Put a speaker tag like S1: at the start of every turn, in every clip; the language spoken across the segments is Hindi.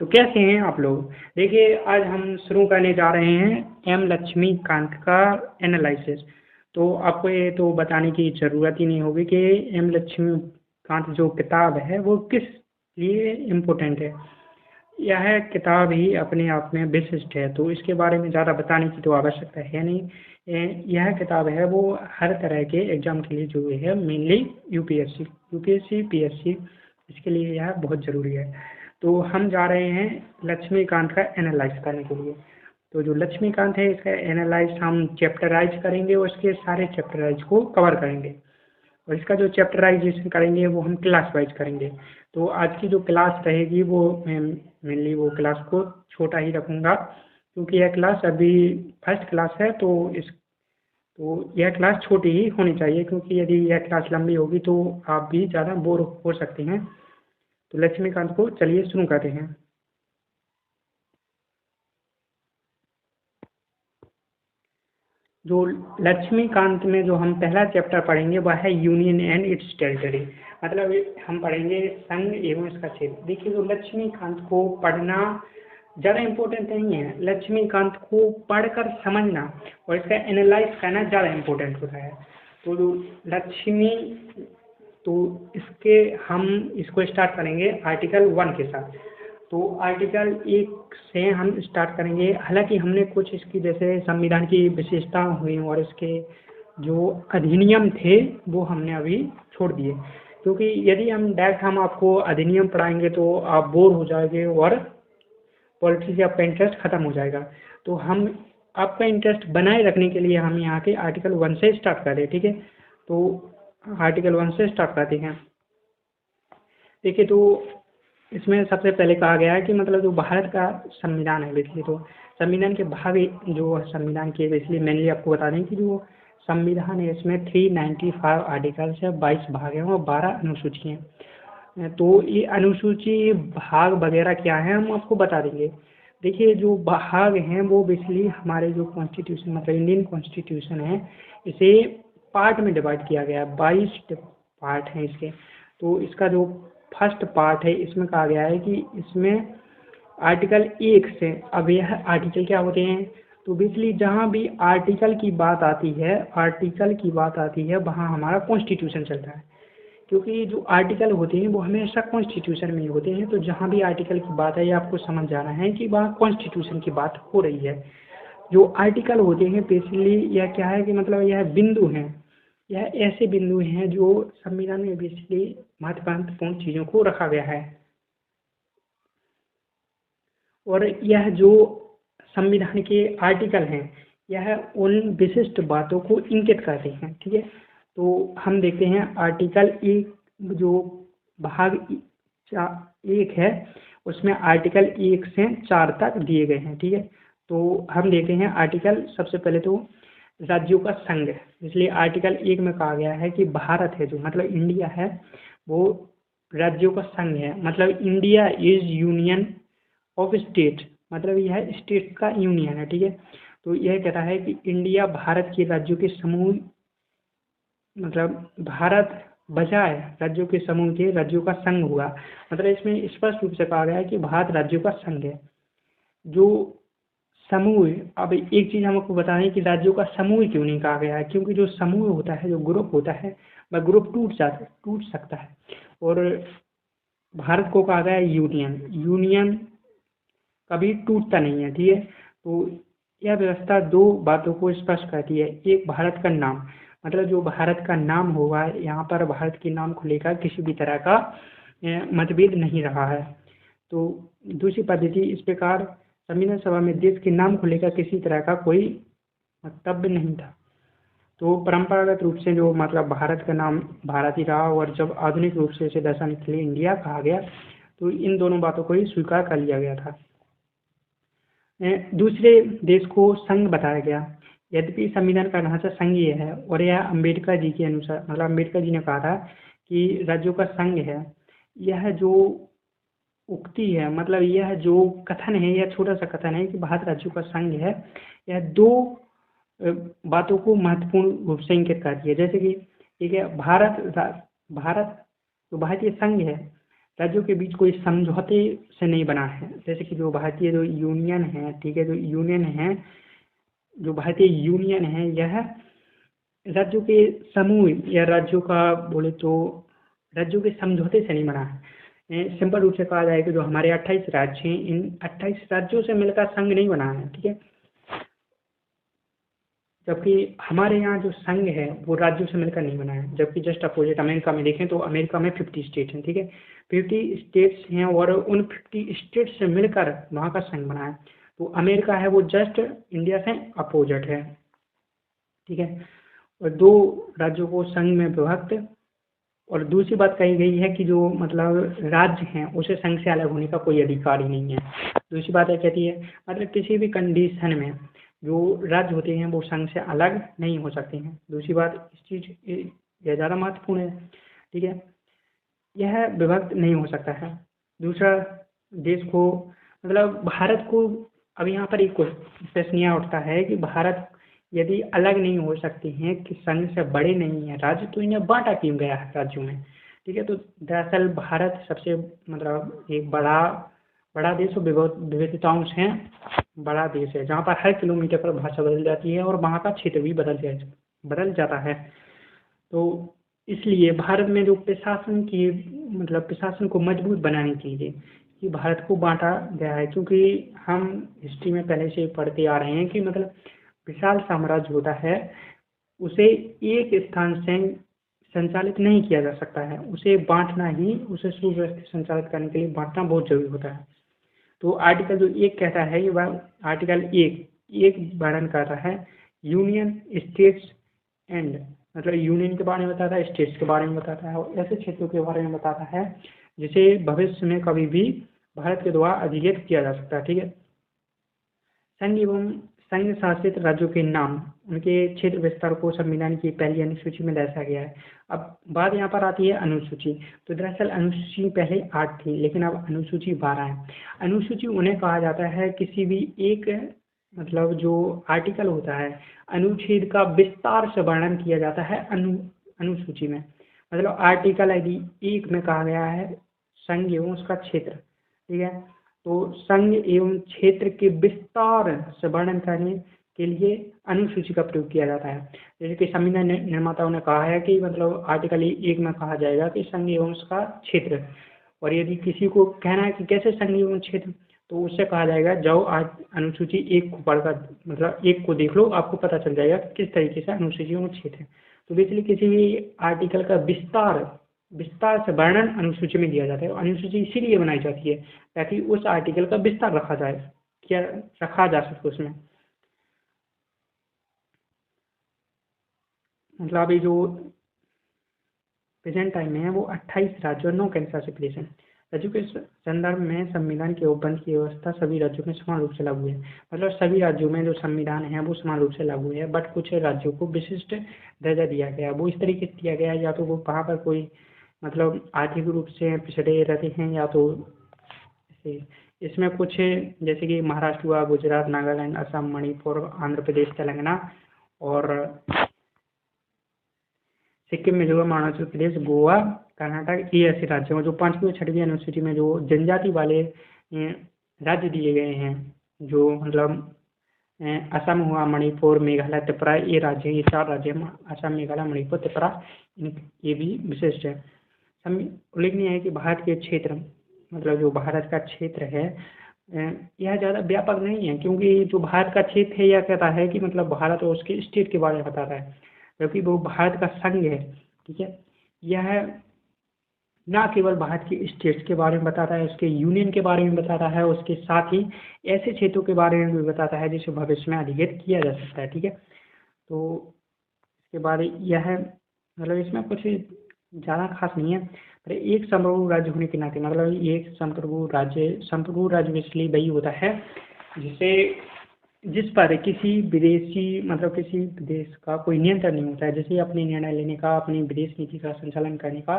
S1: तो कैसे हैं आप लोग? देखिए, आज हम शुरू करने जा रहे हैं एम लक्ष्मीकांत का एनालिसिस। तो आपको ये तो बताने की ज़रूरत ही नहीं होगी कि एम लक्ष्मीकांत जो किताब है वो किस लिए इम्पोर्टेंट है। यह किताब ही अपने आप में विशिष्ट है, तो इसके बारे में ज़्यादा बताने की तो आवश्यकता है नहीं। यह किताब है वो हर तरह के एग्ज़ाम के लिए जो है, मेनली यूपीएससी पीएससी, इसके लिए यह बहुत ज़रूरी है। तो हम जा रहे हैं लक्ष्मीकांत का एनालाइज करने के लिए। तो जो लक्ष्मीकांत है इसका एनालाइज हम चैप्टराइज करेंगे और इसके सारे चैप्टराइज को कवर करेंगे। और इसका जो चैप्टराइजेशन करेंगे वो हम क्लास वाइज करेंगे। तो आज की जो क्लास रहेगी वो मेनली वो क्लास को छोटा ही रखूँगा, क्योंकि यह क्लास अभी फर्स्ट क्लास है। तो यह क्लास छोटी ही होनी चाहिए, क्योंकि यदि यह क्लास लंबी होगी तो आप भी ज़्यादा बोर हो सकते हैं। तो लक्ष्मीकांत को चलिए शुरू करते हैं। जो लक्ष्मीकांत में जो हम पहला चैप्टर पढ़ेंगे वह है यूनियन एंड इट्स टेरिटरी। मतलब हम पढ़ेंगे संघ एवं इसका क्षेत्र। देखिए, जो लक्ष्मीकांत को पढ़ना ज़्यादा इम्पोर्टेंट नहीं है, लक्ष्मीकांत को पढ़कर समझना और इसका एनालाइज करना ज़्यादा इम्पोर्टेंट होता है। तो जो लक्ष्मी तो इसके हम इसको स्टार्ट करेंगे आर्टिकल 1 के साथ। तो आर्टिकल 1 से हम स्टार्ट करेंगे। हालांकि हमने कुछ इसकी जैसे संविधान की विशेषता हुई और इसके जो अधिनियम थे वो हमने अभी छोड़ दिए, क्योंकि यदि हम आपको अधिनियम पढ़ाएंगे तो आप बोर हो जाएंगे और पॉलिटिक्स आपका इंटरेस्ट खत्म हो जाएगा। तो हम आपका इंटरेस्ट बनाए रखने के लिए हम यहाँ के आर्टिकल 1 से स्टार्ट कर रहे हैं, ठीक है? तो आर्टिकल 1 से स्टार्ट करते हैं। देखिए, तो इसमें सबसे पहले कहा गया है कि मतलब जो भारत का संविधान है, बेसिकली तो संविधान के भाग जो संविधान के बेसिकली मेनली आपको बता दें कि जो संविधान है इसमें 395 आर्टिकल्स है, 22 भाग हैं और 12 अनुसूची हैं। तो ये अनुसूची भाग वगैरह क्या है हम आपको बता देंगे। देखिए, जो भाग हैं वो बेसिकली हमारे जो कॉन्स्टिट्यूशन मतलब इंडियन कॉन्स्टिट्यूशन है, इसे पार्ट में डिवाइड किया गया है। 22 पार्ट हैं इसके। तो इसका जो फर्स्ट पार्ट है इसमें कहा गया है कि इसमें आर्टिकल 1 से, अब यह आर्टिकल क्या होते हैं, तो बेसिकली जहाँ भी आर्टिकल की बात आती है वहाँ हमारा कॉन्स्टिट्यूशन चलता है, क्योंकि जो आर्टिकल होते हैं वो हमेशा कॉन्स्टिट्यूशन में ही होते हैं। तो जहाँ भी आर्टिकल की बात है ये आपको समझ जाना है कि वहाँ कॉन्स्टिट्यूशन की बात हो रही है। जो आर्टिकल होते हैं बेसिकली यह क्या है कि मतलब यह बिंदु हैं, यह ऐसे बिंदु हैं जो संविधान में बेसिकली महत्वपूर्ण चीज़ों को रखा गया है। और यह जो संविधान के आर्टिकल हैं यह उन विशिष्ट बातों को इंगित करते हैं, ठीक है? तो हम देखते हैं आर्टिकल 1 जो भाग 1 है उसमें आर्टिकल 1 से 4 तक दिए गए हैं, ठीक है? तो हम देखते हैं आर्टिकल सबसे पहले तो राज्यों का संघ, इसलिए आर्टिकल 1 में कहा गया है कि भारत है जो मतलब इंडिया है वो राज्यों का संघ है। मतलब India is union of state, मतलब यह स्टेट का यूनियन है, ठीक है? तो यह कहता है कि इंडिया भारत के राज्यों के समूह, मतलब भारत बजाय राज्यों के समूह के राज्यों का संघ होगा। मतलब इसमें स्पष्ट रूप से कहा गया है कि भारत राज्यों का संघ है। जो समूह, अब एक चीज़ हम आपको बता दें कि राज्यों का समूह क्यों नहीं कहा गया है, क्योंकि जो समूह होता है, जो ग्रुप होता है, वह ग्रुप टूट सकता है। और भारत को कहा गया है यूनियन, यूनियन कभी टूटता नहीं है, ठीक है? तो यह व्यवस्था दो बातों को स्पष्ट करती है। एक, भारत का नाम, मतलब जो भारत का नाम होगा यहाँ पर भारत के नाम को लेकर किसी भी तरह का मतभेद नहीं रहा है। तो दूसरी पद्धति इस प्रकार संविधान सभा में देश के नाम को लेकर किसी तरह का कोई वक्तव्य नहीं था। तो परंपरागत रूप से जो मतलब भारत का नाम भारत ही रहा, और जब आधुनिक रूप से इसे दर्शाने के लिए इंडिया कहा गया तो इन दोनों बातों को ही स्वीकार कर लिया गया था। दूसरे देश को संघ बताया गया। यद्यपि संविधान का ढांचा संघीय है और यह अम्बेडकर जी के अनुसार, मतलब अम्बेडकर जी ने कहा था कि राज्यों का संघ है। यह जो उक्ति है, मतलब यह जो कथन है, यह छोटा सा कथन है कि भारत राज्यों का संघ है, यह दो बातों को महत्वपूर्ण रूप से इंगित करती है। जैसे कि ठीक है, भारत जो भारतीय संघ है, राज्यों के बीच कोई समझौते से नहीं बना है। जैसे कि जो भारतीय जो यूनियन है, ठीक है, जो यूनियन है, जो भारतीय यूनियन है, यह राज्यों के समूह या राज्यों का बोले तो राज्यों के समझौते से नहीं बना है। सिंपल रूप से कहा जाए कि जो हमारे 28 राज्य हैं, इन 28 राज्यों से मिलकर संघ नहीं बना है, ठीक है। जबकि हमारे यहाँ जो संघ है वो राज्यों से मिलकर नहीं बना है। जबकि जस्ट अपोजिट अमेरिका में देखें तो अमेरिका में 50 स्टेट हैं, ठीक है, 50 स्टेट्स हैं और उन 50 स्टेट्स से मिलकर वहाँ का संघ बना है। तो अमेरिका है वो जस्ट इंडिया से अपोजिट है, ठीक है। और दो राज्यों को संघ में विभक्त, और दूसरी बात कही गई है कि जो मतलब राज्य हैं उसे संघ से अलग होने का कोई अधिकार ही नहीं है। दूसरी बात यह कहती है मतलब किसी भी कंडीशन में जो राज्य होते हैं वो संघ से अलग नहीं हो सकते हैं। दूसरी बात इस चीज़ यह ज़्यादा महत्वपूर्ण है, ठीक है, यह विभक्त नहीं हो सकता है। दूसरा, देश को मतलब भारत को अब यहाँ पर एक प्रश्न यह उठता है कि भारत यदि अलग नहीं हो सकते हैं कि संघ से बड़े नहीं है राज्य, तो इन्हें बांटा क्यों गया है राज्यों में, ठीक है। तो दरअसल भारत सबसे मतलब एक बड़ा बड़ा देश और विविधताओं से बड़ा देश है, जहाँ पर हर किलोमीटर पर भाषा बदल जाती है और वहाँ का क्षेत्र भी बदल जाता है। तो इसलिए भारत में जो प्रशासन की मतलब प्रशासन को मजबूत बनाने के लिए कि भारत को बांटा गया है, क्योंकि हम हिस्ट्री में पहले से पढ़ते आ रहे हैं कि मतलब विशाल साम्राज्य होता है उसे एक स्थान से संचालित नहीं किया जा सकता है, उसे बांटना ही, उसे सुव्यवस्थित संचालित करने के लिए बांटना बहुत जरूरी होता है। तो आर्टिकल जो एक कहता है ये आर्टिकल एक वर्णन करता है यूनियन स्टेट्स एंड, मतलब यूनियन के बारे में बताता है, स्टेट्स के बारे में बताता है और ऐसे क्षेत्रों के बारे में बताता है जिसे भविष्य में कभी भी भारत के द्वारा अधिकृत किया जा सकता है, ठीक है। संघ एवं संघ शासित राज्यों के नाम, उनके क्षेत्र विस्तार को संविधान की पहली अनुसूची में दर्शाया गया है। अब बात यहाँ पर आती है अनुसूची। तो दरअसल अनुसूची पहले 8 थी लेकिन अब अनुसूची 12 है। अनुसूची उन्हें कहा जाता है किसी भी एक मतलब जो आर्टिकल होता है, अनुच्छेद का विस्तार से वर्णन किया जाता है अनुसूची में। मतलब आर्टिकल यदि 1 में कहा गया है संघ एवं उसका क्षेत्र, ठीक है, तो संघ एवं क्षेत्र के विस्तार से वर्णन करने के लिए अनुसूची का प्रयोग किया जाता है। जैसे कि संविधान निर्माताओं ने कहा है कि मतलब आर्टिकल 1 में कहा जाएगा कि संघ एवं उसका क्षेत्र, और यदि किसी को कहना है कि कैसे संघ एवं क्षेत्र, तो उससे कहा जाएगा जाओ आज अनुसूची 1 को पढ़कर मतलब 1 को देख लो, आपको पता चल जाएगा कि किस तरीके से अनुसूची एवं क्षेत्र है। तो बेसिकली किसी भी आर्टिकल का विस्तार से वर्णन अनुसूची में दिया जाता है। अनुसूची इसीलिए बनाई जाती है ताकि उस आर्टिकल का विस्तार रखा जा सके उसमें। मतलब अभी जो प्रेजेंट टाइम में है वो 28 राज्यों और 9 केंद्र शासित प्रदेश हैं। राज्यों के संदर्भ में संविधान के उपबंध की व्यवस्था सभी राज्यों में समान रूप से लागू है। मतलब सभी राज्यों में जो संविधान है वो समान रूप से लागू है, बट कुछ राज्यों को विशिष्ट दर्जा दिया गया है। वो इस तरीके से दिया गया है या तो वो वहाँ पर कोई मतलब आर्थिक रूप से पिछड़े रहते हैं, या तो इसमें कुछ जैसे कि महाराष्ट्र हुआ, गुजरात, नागालैंड, असम, मणिपुर, आंध्र प्रदेश, तेलंगाना और सिक्किम, मिजोरम, अरुणाचल प्रदेश, गोवा, कर्नाटक, ये ऐसे राज्य हैं जो 5वीं और 6वीं अनुसूची में जो जनजाति वाले राज्य दिए गए हैं, जो मतलब असम हुआ, मणिपुर, मेघालय, त्रिपुरा, ये राज्य, ये 4 राज्य हैं, असम, मेघालय, मणिपुर, त्रिपुरा, ये भी विशिष्ट है। उल्लेखनीय है कि भारत के क्षेत्र मतलब जो भारत का क्षेत्र है यह ज़्यादा व्यापक नहीं है, क्योंकि जो भारत का क्षेत्र है यह कहता है कि मतलब भारत और उसके स्टेट के बारे में बताता है, क्योंकि वो भारत का संघ है, ठीक है। यह ना केवल भारत के स्टेट्स के बारे में बताता है, उसके यूनियन के बारे में बताता है, उसके साथ ही ऐसे क्षेत्रों के बारे में भी बताता है जिसे भविष्य में अधिकृत किया जा सकता है, ठीक है। तो इसके बाद यह मतलब इसमें कुछ ज़्यादा खास नहीं है, पर एक संप्रभु राज्य होने के नाते मतलब एक संप्रभु राज्य इसलिए वही होता है जिस पर किसी विदेशी मतलब किसी विदेश का कोई नियंत्रण नहीं होता है, जैसे अपने निर्णय लेने का, अपनी विदेश नीति का संचालन करने का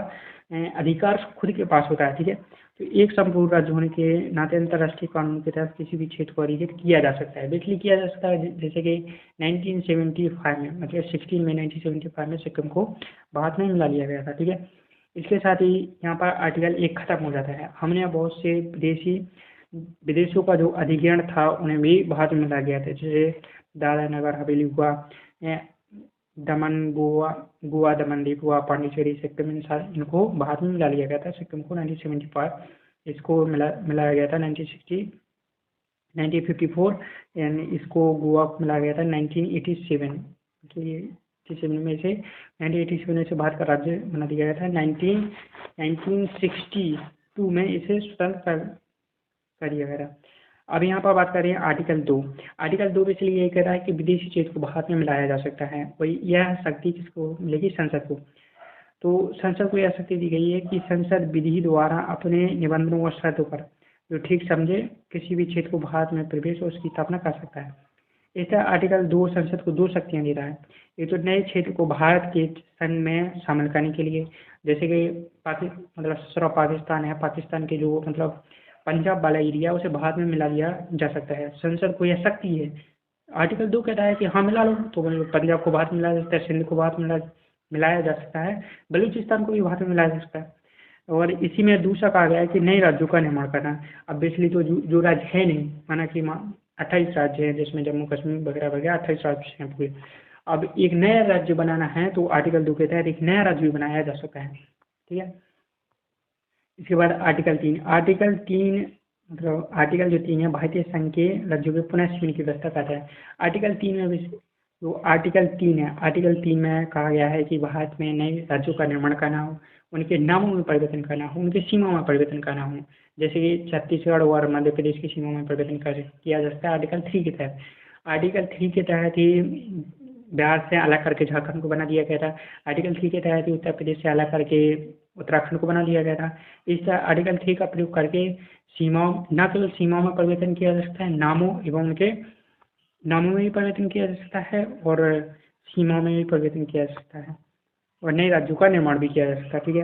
S1: अधिकार खुद के पास होता है, ठीक है। तो एक संप्रभु राज्य होने के नाते अंतर्राष्ट्रीय कानून के तहत किसी भी क्षेत्र को अधिकृत किया जा सकता है। बेसिकली किया जा सकता है जैसे कि 1975 में मतलब 16 मई 1975 में सिक्किम को भारत में मिला लिया गया था, ठीक है। इसके साथ ही यहाँ पर आर्टिकल 1 खत्म हो जाता है। हमने बहुत से विदेशों का जो अधिग्रहण था उन्हें भी भारत में मिला गया था, जैसे दादरा नगर हवेली हुआ, दमन गोवा, दमन दीव हुआ, पांडिचेरी, सिक्किम, इन सारे इनको भारत में मिला लिया गया था। सिक्किम को 1975, इसको मिलाया गया था 1954, एंड इसको गोवा को मिलाया गया था 1987 में से 1987 में से भारत का राज्य बना दिया गया था। 1962 में इसे स्वतंत्र कर दिया गया था। अब यहाँ पर बात कर रहे हैं आर्टिकल 2। आर्टिकल 2 इसलिए ये कह रहा है कि विदेशी क्षेत्र को भारत में मिलाया जा सकता है। वही यह शक्ति किसको मिलेगी? संसद को। तो संसद को यह शक्ति दी गई है कि संसद विधि द्वारा अपने निबंधनों और शर्तों पर जो ठीक समझे किसी भी क्षेत्र को भारत में प्रवेश और उसकी स्थापना कर सकता है। इस तरह आर्टिकल 2 संसद को 2 शक्तियाँ दे रहा है। एक तो नए क्षेत्र को भारत के संघ में शामिल करने के लिए, जैसे कि मतलब पाकिस्तान है, पाकिस्तान के जो मतलब पंजाब वाला एरिया उसे भारत में मिला दिया जा सकता है। संसद को यह शक्ति है। आर्टिकल 2 कहता है कि हाँ मिला लो, तो पंजाब को भारत में मिलाया जा सकता है, सिंध को भारत में मिलाया जा सकता है, बलूचिस्तान को भी भारत में मिलाया जा सकता है। और इसी में दूसरा कहा गया है कि नए राज्यों का निर्माण करना। अब बेसिकली तो जो राज्य है नहीं, माना कि 28 राज्य हैं, जिसमें जम्मू कश्मीर वगैरह वगैरह 28 राज्य हैं पूरे। अब एक नया राज्य बनाना है तो आर्टिकल 2 के तहत एक नया राज्य भी बनाया जा सकता है। ठीक है। इसके बाद आर्टिकल 3। आर्टिकल 3 मतलब आर्टिकल जो 3 है भारतीय संघ के राज्यों के पुनः चुनाव की व्यवस्था करता है। आर्टिकल 3 में भी जो आर्टिकल 3 है, आर्टिकल 3 में कहा गया है कि भारत में नए राज्यों का निर्माण करना हो, उनके नामों में परिवर्तन करना हो, उनकी सीमाओं में परिवर्तन करना हो, जैसे कि छत्तीसगढ़ और मध्य प्रदेश की सीमाओं में परिवर्तन किया जा सकता है आर्टिकल 3 के तहत। आर्टिकल 3 के तहत ही बिहार से अलग करके झारखंड को बना दिया गया था। आर्टिकल 3 के तहत ही उत्तर प्रदेश से अलग करके उत्तराखंड को बना दिया गया था। इस तरह आर्टिकल 3 का प्रयोग करके सीमाओं, न केवल सीमाओं में परिवर्तन किया जा सकता है, नामों एवं उनके नामों में भी परिवर्तन किया जा सकता है और सीमाओं में भी परिवर्तन किया जा सकता है और नए राज्यों का निर्माण भी किया जा सकता है। ठीक है।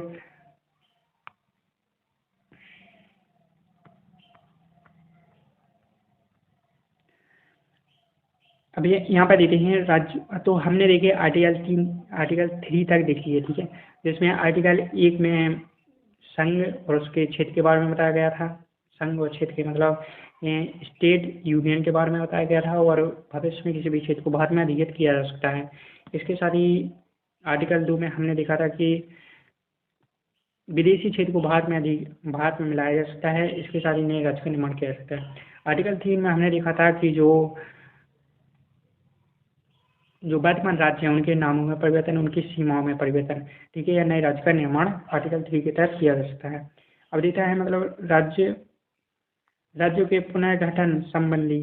S1: अब ये यहाँ पर देते हैं राज्य, तो हमने देखे आर्टिकल 3 तक देख लिए। ठीक है। जिसमें आर्टिकल 1 में संघ और उसके क्षेत्र के बारे में बताया गया था। संघ और क्षेत्र के मतलब स्टेट यूनियन के बारे में बताया गया था और भविष्य में किसी भी क्षेत्र को भारत में अधिकृत किया जा सकता है। इसके साथ ही आर्टिकल 2 में हमने देखा था कि विदेशी क्षेत्र को भारत में मिलाया जा सकता है। इसके साथ ही नए राज्य का निर्माण किया जा सकता है। आर्टिकल 3 में हमने देखा था कि जो वर्तमान राज्य हैं उनके नामों में परिवर्तन, उनकी सीमाओं में परिवर्तन। ठीक है। या नए राज्य का निर्माण आर्टिकल 3 के तहत किया जा सकता है। अब देखता है मतलब राज्यों के पुनर्गठन संबंधी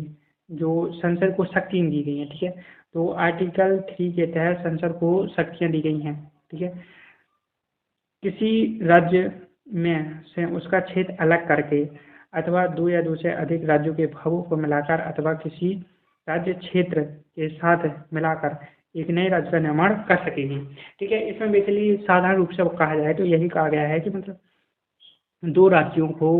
S1: जो संसद को शक्तियाँ दी गई हैं। ठीक है। तो आर्टिकल 3 के तहत संसद को शक्तियाँ दी गई हैं। ठीक है। किसी राज्य में से उसका क्षेत्र अलग करके अथवा 2 या 2 से अधिक राज्यों के भागों को मिलाकर अथवा किसी राज्य क्षेत्र के साथ मिलाकर एक नए राज्य का निर्माण कर सकेगी। ठीक है। इसमें बेसिकली साधारण रूप से कहा जाए तो यही कहा गया है कि मतलब 2 राज्यों को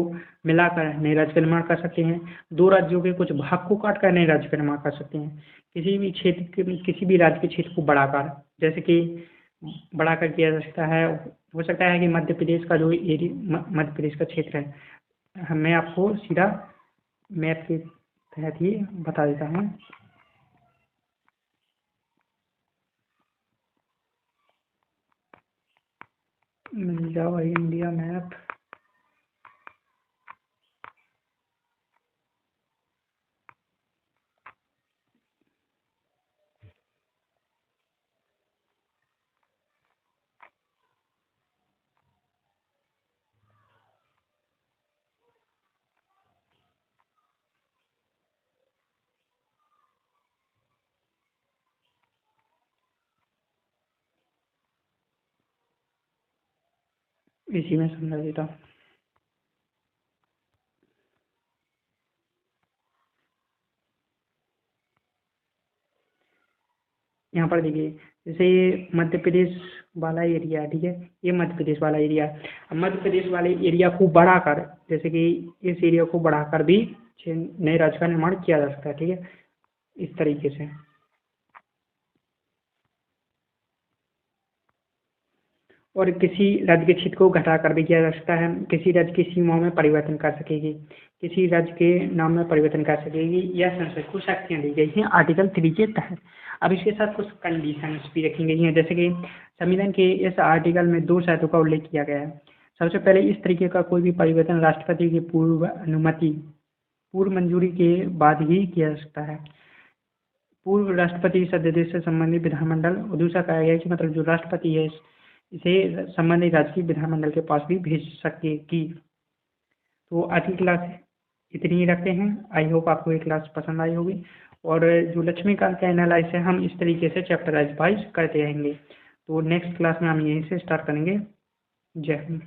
S1: मिलाकर नए राज्य का निर्माण कर सकते हैं, 2 राज्यों के कुछ भाग को काट कर नए राज्य का निर्माण कर सकते हैं, किसी भी राज्य के क्षेत्र को बढ़ाकर, जैसे कि बढ़ाकर किया जा सकता है। हो सकता है कि मध्य प्रदेश का जो मध्य प्रदेश का क्षेत्र है, मैं आपको सीधा मैप के तहत ही बता देता हूँ। मिल जाओ इंडिया मैप। इसी में समझा देता हूँ। यहाँ पर देखिए, जैसे ये मध्य प्रदेश वाला एरिया, ठीक है, ये मध्य प्रदेश वाला एरिया। अब मध्य प्रदेश वाले एरिया को बढ़ाकर, जैसे कि इस एरिया को बढ़ाकर भी नए राज्य का निर्माण किया जा सकता है। ठीक है। इस तरीके से और किसी राज्य के क्षेत्र को घटा कर भी किया जा सकता है, किसी राज्य की सीमाओं में परिवर्तन कर सकेगी, किसी राज्य के नाम में परिवर्तन कर सकेगी, यह संसद को शक्तियाँ दी गई हैं आर्टिकल 3 के तहत। अब इसके साथ कुछ कंडीशंस भी रखी गई हैं, जैसे कि संविधान के इस आर्टिकल में 2 शर्तों का उल्लेख किया गया है। सबसे पहले, इस तरीके का कोई भी परिवर्तन राष्ट्रपति की पूर्व मंजूरी के बाद ही किया जा सकता है। पूर्व राष्ट्रपति इस अध्यादेश से संबंधित विधानमंडल, और दूसरा कहा गया है कि मतलब जो राष्ट्रपति है इसे संबंधित राज्य की विधानमंडल के पास भी भेज सकेगी। तो आज की क्लास इतनी ही रखते हैं। आई होप आपको ये क्लास पसंद आई होगी, और जो लक्ष्मीकांत का एनालाइज है हम इस तरीके से चैप्टर वाइज करते रहेंगे। तो नेक्स्ट क्लास में हम यहीं से स्टार्ट करेंगे। जय हिंद।